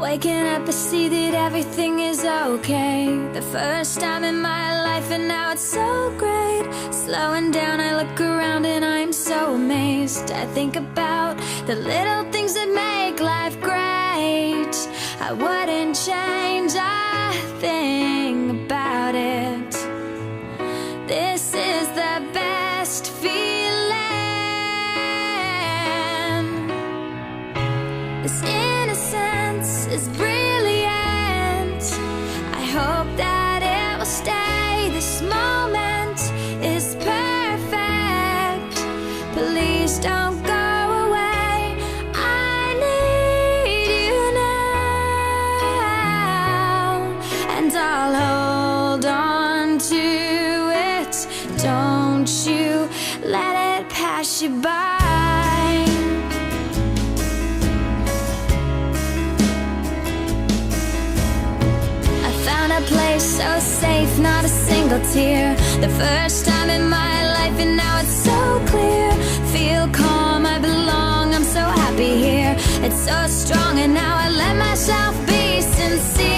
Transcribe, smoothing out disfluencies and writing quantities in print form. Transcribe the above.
Waking up, I see that everything is okay. The first time in my life, and now it's so great. Slowing down, I look around and I'm so amazed. I think about the little things that make life great. I wouldn't change a thing about it. This is the best feeling. This innocence is brilliant. I hope that it will stay. This moment is perfect. Please don't go away. I need you now, and I'll hold on to it. Don't you let it pass you by. A place so safe, not a single tear. The first time in my life, and now it's so clear. Feel calm, I belong, I'm so happy here. It's so strong, and now I let myself be sincere.